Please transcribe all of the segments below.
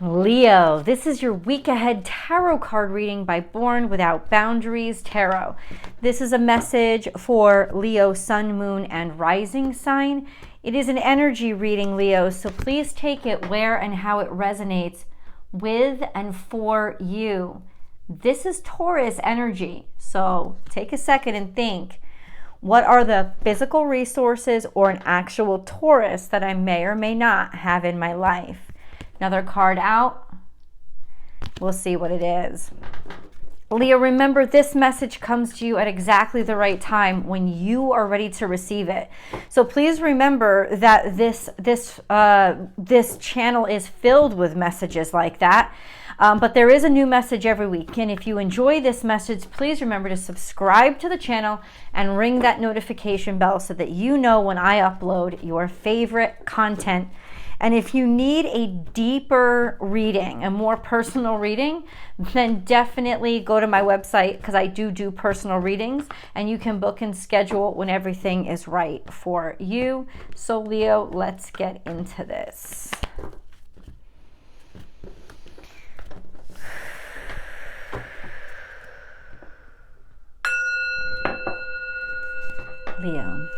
Leo, this is your week ahead tarot card reading by Born Without Boundaries Tarot. This is a message for Leo, Sun, Moon, and Rising sign. It is an energy reading, Leo, so please take it where and how it resonates with and for you. This is Taurus energy, so take a second and think. What are the physical resources or an actual Taurus that I may or may not have in my life? Another card out. We'll see what it is. Leo, remember this message comes to you at exactly the right time when you are ready to receive it. So please remember that this channel is filled with messages like that. But there is a new message every week. And if you enjoy this message, please remember to subscribe to the channel and ring that notification bell so that you know when I upload your favorite content. And if you need a deeper reading, a more personal reading, then definitely go to my website because I do personal readings and you can book and schedule when everything is right for you. So Leo, let's get into this. Leo.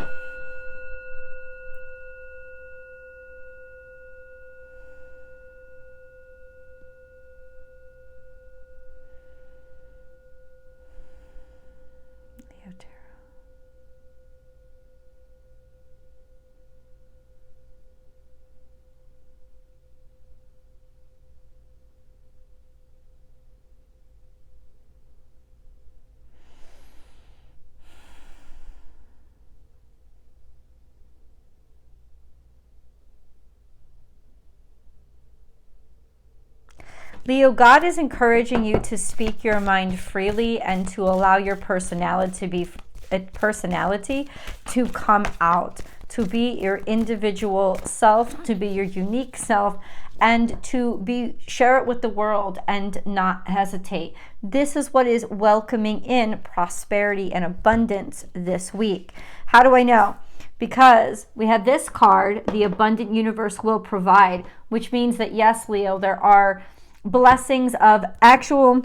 Leo, God is encouraging you to speak your mind freely and to allow your personality to come out, to be your individual self, to be your unique self, and to share it with the world and not hesitate. This is what is welcoming in prosperity and abundance this week. How do I know? Because we have this card, the abundant universe will provide, which means that yes, Leo, there are blessings of actual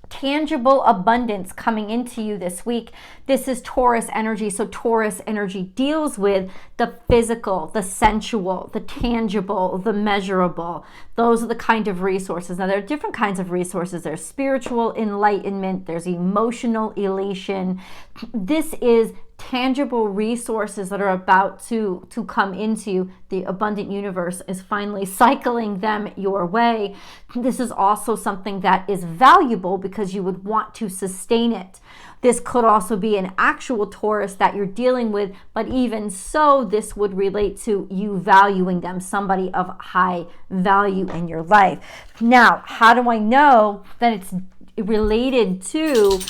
tangible abundance coming into you this week. This is Taurus energy. So Taurus energy deals with the physical, the sensual, the tangible, the measurable. Those are the kind of resources. Now there are different kinds of resources. There's spiritual enlightenment. There's emotional elation. This is tangible resources that are about to come into you. The abundant universe is finally cycling them your way. This is also something that is valuable because you would want to sustain it. This could also be an actual Taurus that you're dealing with, but even so, this would relate to you valuing them, somebody of high value in your life. Now, how do I know that it's related to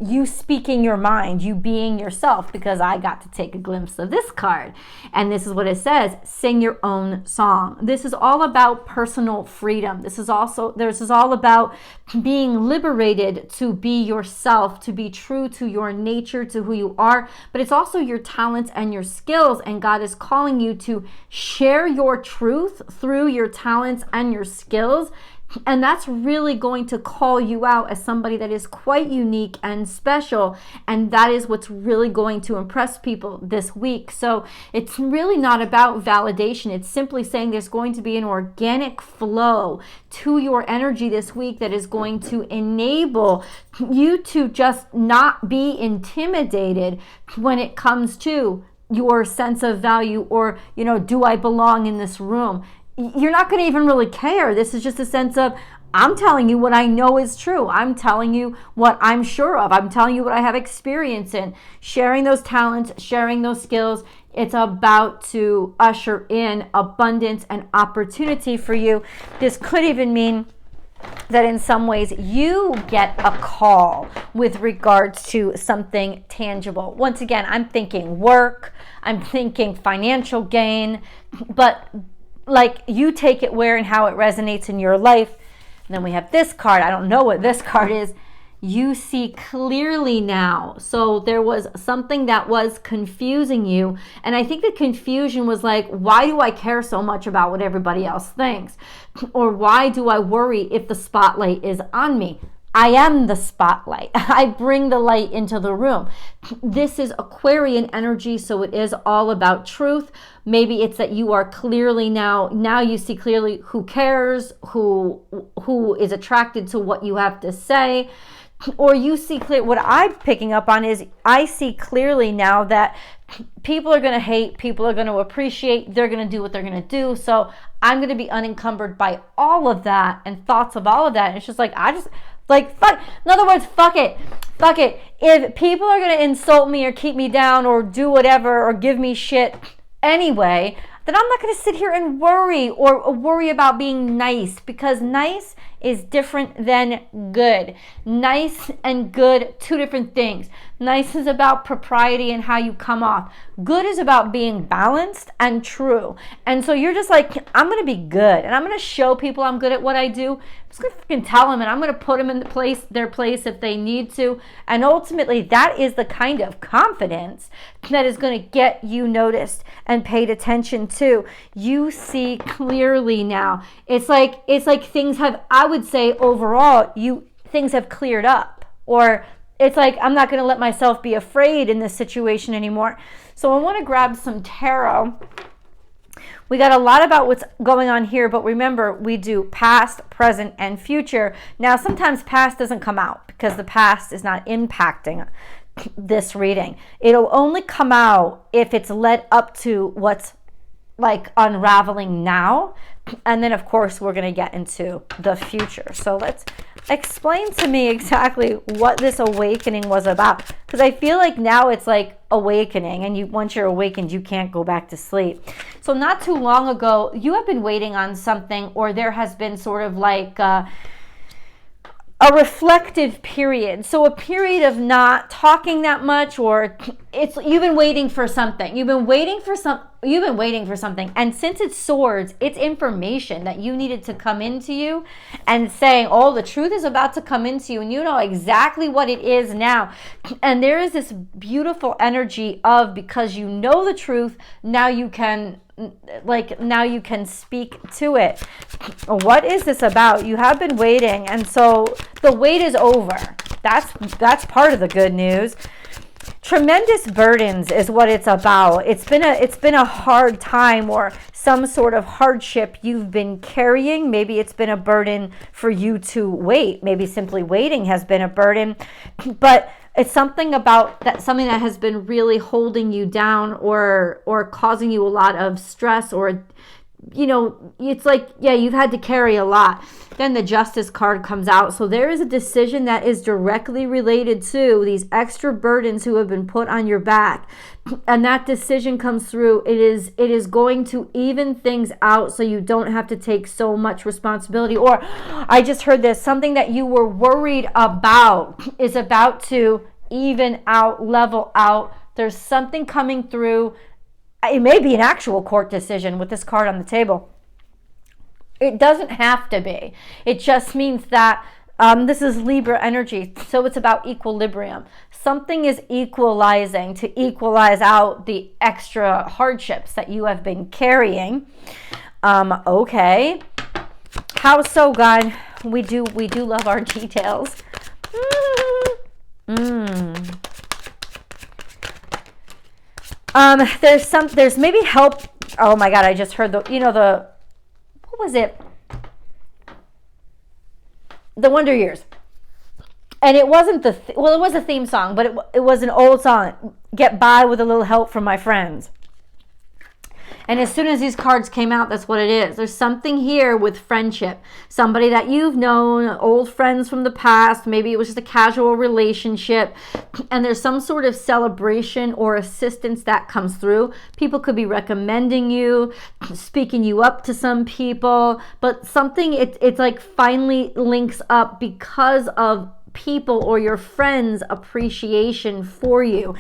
you speaking your mind, you being yourself? Because I got to take a glimpse of this card. And this is what it says: sing your own song. This is all about personal freedom. This is all about being liberated to be yourself, to be true to your nature, to who you are. But it's also your talents and your skills. And God is calling you to share your truth through your talents and your skills. And that's really going to call you out as somebody that is quite unique and special. And that is what's really going to impress people this week. So it's really not about validation. It's simply saying there's going to be an organic flow to your energy this week that is going to enable you to just not be intimidated when it comes to your sense of value or, do I belong in this room? You're not going to even really care. This is just a sense of, I'm telling you what I know is true. I'm telling you what I'm sure of. I'm telling you what I have experience in. Sharing those talents, sharing those skills. It's about to usher in abundance and opportunity for you. This could even mean that in some ways you get a call with regards to something tangible. Once again, I'm thinking work. I'm thinking financial gain. But like, you take it where and how it resonates in your life. And then we have this card. I don't know what this card is. You see clearly now. So there was something that was confusing you. And I think the confusion was like, why do I care so much about what everybody else thinks? Or why do I worry if the spotlight is on me? I am the spotlight. I bring the light into the room. This is Aquarian energy, so it is all about truth. Maybe it's that you are clearly now you see clearly who cares, who is attracted to what you have to say. Or you see clear, what I'm picking up on is I see clearly now that people are going to hate, people are going to appreciate, they're going to do what they're going to do. So I'm going to be unencumbered by all of that and thoughts of all of that. And it's just like, fuck. In other words, fuck it. Fuck it. If people are going to insult me or keep me down or do whatever or give me shit anyway, then I'm not going to sit here and worry or worry about being nice, because nice is different than good. Nice and good, two different things. Nice is about propriety and how you come off. Good is about being balanced and true. And so you're just like, I'm going to be good, and I'm going to show people I'm good at what I do. I'm just going to fucking tell them, and I'm going to put them in their place if they need to. And ultimately, that is the kind of confidence that is going to get you noticed and paid attention to. You see clearly now. It's like things have, I would say overall, things have cleared up. Or it's like, I'm not going to let myself be afraid in this situation anymore. So I want to grab some tarot. We got a lot about what's going on here, but remember, we do past, present, and future. Now, sometimes past doesn't come out because the past is not impacting this reading. It'll only come out if it's led up to what's like unraveling now. And then, of course, we're going to get into the future. So let's explain to me exactly what this awakening was about. Because I feel like now it's like awakening. And once you're awakened, you can't go back to sleep. So not too long ago, you have been waiting on something, or there has been sort of like a reflective period. So a period of not talking that much, or you've been waiting for something. You've been waiting for something. And since it's swords, it's information that you needed to come into you, and saying, oh, the truth is about to come into you, and you know exactly what it is now. And there is this beautiful energy of, because you know the truth, now you can speak to it. What is this about? You have been waiting, and so the wait is over. That's part of the good news. Tremendous burdens is what it's about. It's been a hard time, or some sort of hardship you've been carrying. Maybe it's been a burden for you to wait. Maybe simply waiting has been a burden, but it's something about that, something that has been really holding you down, or causing you a lot of stress, or it's like, yeah, you've had to carry a lot. Then the Justice card comes out. So there is a decision that is directly related to these extra burdens who have been put on your back. And that decision comes through. It is going to even things out, so you don't have to take so much responsibility. Or I just heard this, something that you were worried about is about to even out, level out. There's something coming through. It may be an actual court decision with this card on the table. It doesn't have to be. It just means that this is Libra energy, so it's about equilibrium. Something is equalizing to equalize out the extra hardships that you have been carrying. Okay. How so, God? We do love our details. There's maybe help. Oh my God, I just heard what was it? The Wonder Years. And it wasn't it was a theme song, but it was an old song. Get by with a little help from my friends. And as soon as these cards came out, that's what it is. There's something here with friendship. Somebody that you've known, old friends from the past. Maybe it was just a casual relationship. And there's some sort of celebration or assistance that comes through. People could be recommending you, speaking you up to some people. But something, it's like finally links up because of people or your friends' appreciation for you.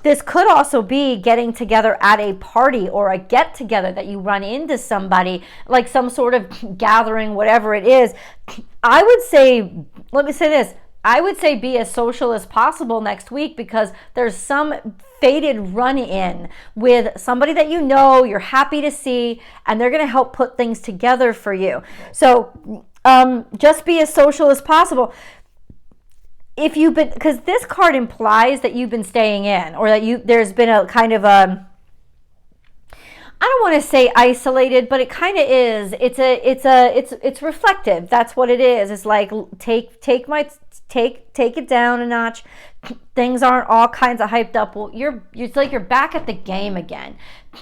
This could also be getting together at a party, or a get together that you run into somebody, like some sort of gathering, whatever it is. I would say, let me say this, I would say be as social as possible next week, because there's some fated run-in with somebody that you know, you're happy to see, and they're going to help put things together for you. So just be as social as possible. If you've been, because this card implies that you've been staying in, or that there's been a kind of a, I don't want to say isolated, but it kind of is. It's reflective. That's what it is. It's like take it down a notch. Things aren't all kinds of hyped up. Well, it's like you're back at the game again.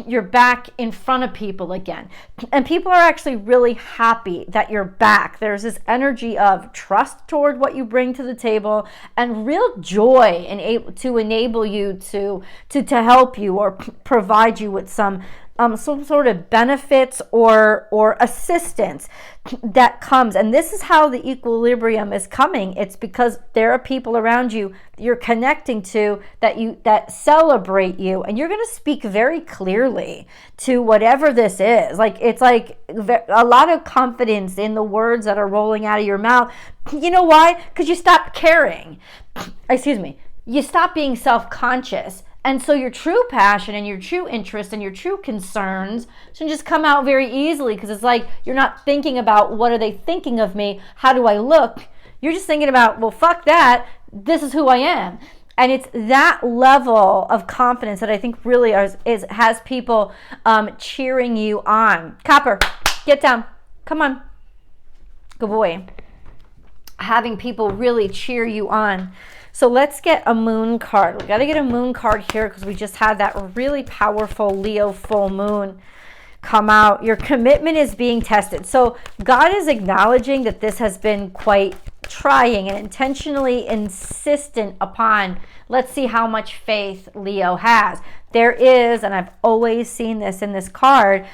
You're back in front of people again, and people are actually really happy that you're back. There's this energy of trust toward what you bring to the table, and real joy to enable you to help you or provide you with some sort of benefits or assistance that comes. And this is how the equilibrium is coming. It's because there are people around you you're connecting to that celebrate you, and you're going to speak very clearly to whatever this is. Like, it's like a lot of confidence in the words that are rolling out of your mouth. You know why? Because you stop caring. Excuse me. You stop being self-conscious. And so your true passion and your true interest and your true concerns should just come out very easily, because it's like you're not thinking about what are they thinking of me, how do I look. You're just thinking about, well, fuck that, this is who I am. And it's that level of confidence that I think really has people cheering you on. Copper, get down. Come on. Good boy. Having people really cheer you on. So let's get a moon card. We got to get a moon card here because we just had that really powerful Leo full moon come out. Your commitment is being tested. So God is acknowledging that this has been quite trying and intentionally insistent upon. Let's see how much faith Leo has. There is, and I've always seen this in this card,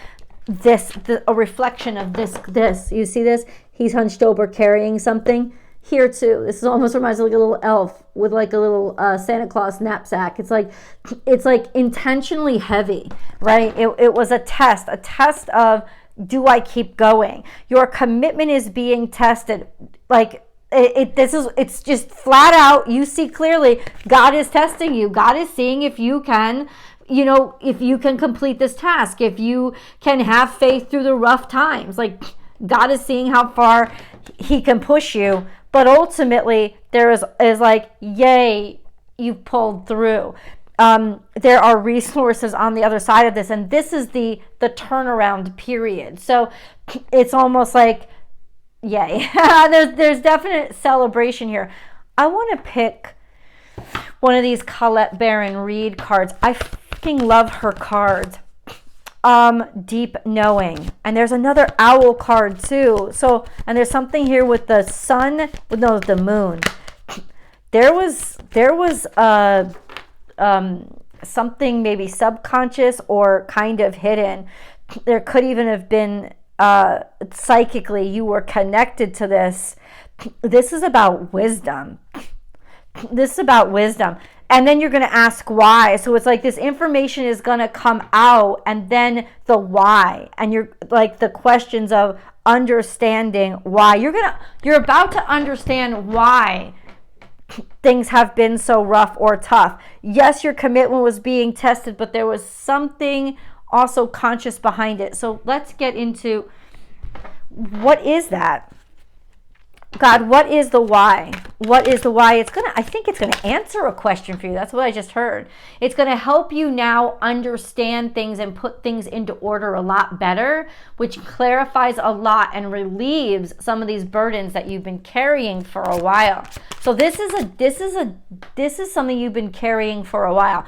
a reflection of this. You see this? He's hunched over carrying something. Here too, this almost reminds me of like a little elf with like a little Santa Claus knapsack. It's like intentionally heavy, right? It was a test of, do I keep going? Your commitment is being tested. Like it's just flat out. You see clearly, God is testing you. God is seeing if you can, if you can complete this task, if you can have faith through the rough times. Like, God is seeing how far He can push you. But ultimately, there is like, yay, you've pulled through. There are resources on the other side of this, and this is the turnaround period. So it's almost like, yay. there's definite celebration here. I want to pick one of these Colette Baron Reid cards. I fucking love her cards. Deep knowing, and there's another owl card too. So, and there's something here with the sun, the moon. There was something maybe subconscious or kind of hidden. There could even have been psychically you were connected to this. This is about wisdom. This is about wisdom. And then you're going to ask why. So it's like this information is going to come out, and then the why. And you're like the questions of understanding why. You're about to understand why things have been so rough or tough. Yes, your commitment was being tested, but there was something also conscious behind it. So let's get into, what is that? God, what is the why? What is the why? I think it's going to answer a question for you. That's what I just heard. It's going to help you now understand things and put things into order a lot better, which clarifies a lot and relieves some of these burdens that you've been carrying for a while. So this is something you've been carrying for a while.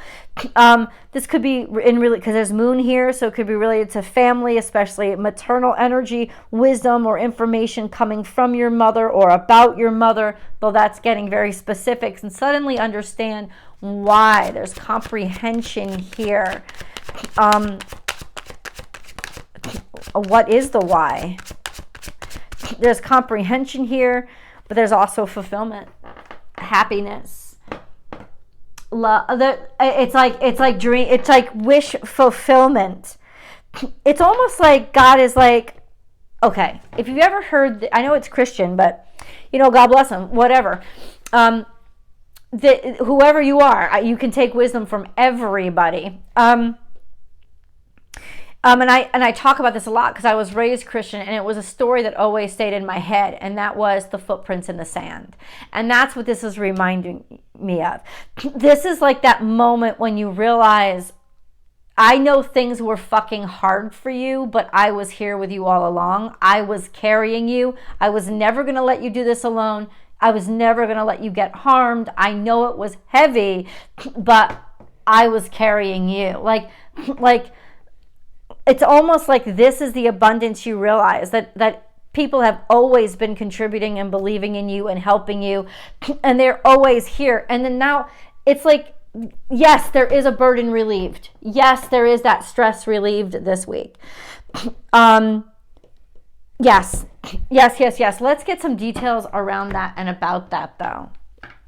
This could be because there's moon here, so it could be related to family, especially maternal energy, wisdom, or information coming from your mother or about your mother, though that's getting very specific, and suddenly understand why. There's comprehension here. What is the why? There's comprehension here, but there's also fulfillment, happiness. It's like wish fulfillment. It's almost like God is like, okay, if you've ever heard, I know it's Christian, but God bless him, whatever. Whoever you are, you can take wisdom from everybody. And I talk about this a lot because I was raised Christian, and it was a story that always stayed in my head, and that was the footprints in the sand. And that's what this is reminding me of. This is like that moment when you realize, I know things were fucking hard for you, but I was here with you all along. I was carrying you. I was never going to let you do this alone. I was never going to let you get harmed. I know it was heavy, but I was carrying you. Like it's almost like this is the abundance you realize, that people have always been contributing and believing in you and helping you, and they're always here. And then now it's like, yes, there is a burden relieved. Yes, there is that stress relieved this week. Yes. Let's get some details around that and about that, though.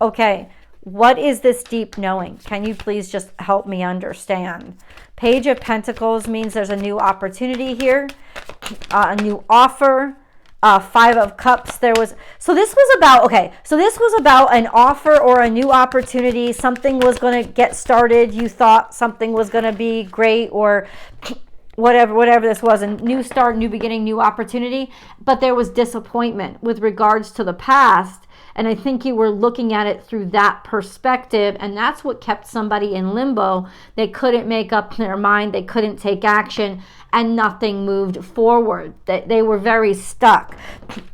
Okay, what is this deep knowing? Can you please just help me understand? Page of Pentacles means there's a new opportunity here, a new offer. Five of Cups. So this was about an offer or a new opportunity. Something was going to get started. You thought something was going to be great, or whatever this was, a new start, new beginning, new opportunity. But there was disappointment with regards to the past. And I think you were looking at it through that perspective, and that's what kept somebody in limbo. They couldn't make up their mind, they couldn't take action, and nothing moved forward. They were very stuck.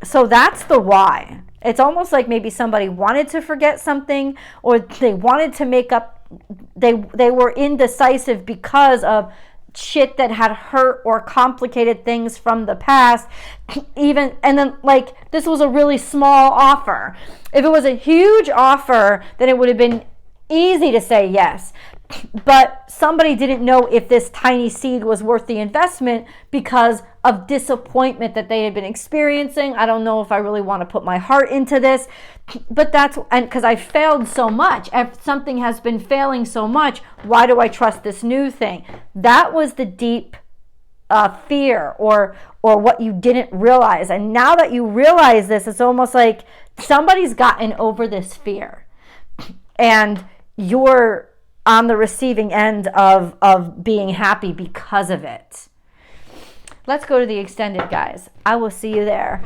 So that's the why. It's almost like maybe somebody wanted to forget something, or they wanted to make up, they were indecisive because of shit that had hurt or complicated things from the past. And then like, this was a really small offer. If it was a huge offer, then it would have been easy to say yes. But somebody didn't know if this tiny seed was worth the investment because of disappointment that they had been experiencing. I don't know if I really want to put my heart into this, but and because I failed so much, if something has been failing so much, why do I trust this new thing? That was the deep fear or what you didn't realize. And now that you realize this, it's almost like somebody's gotten over this fear, and you're on the receiving end of being happy because of it. Let's go to the extended, guys. I will see you there.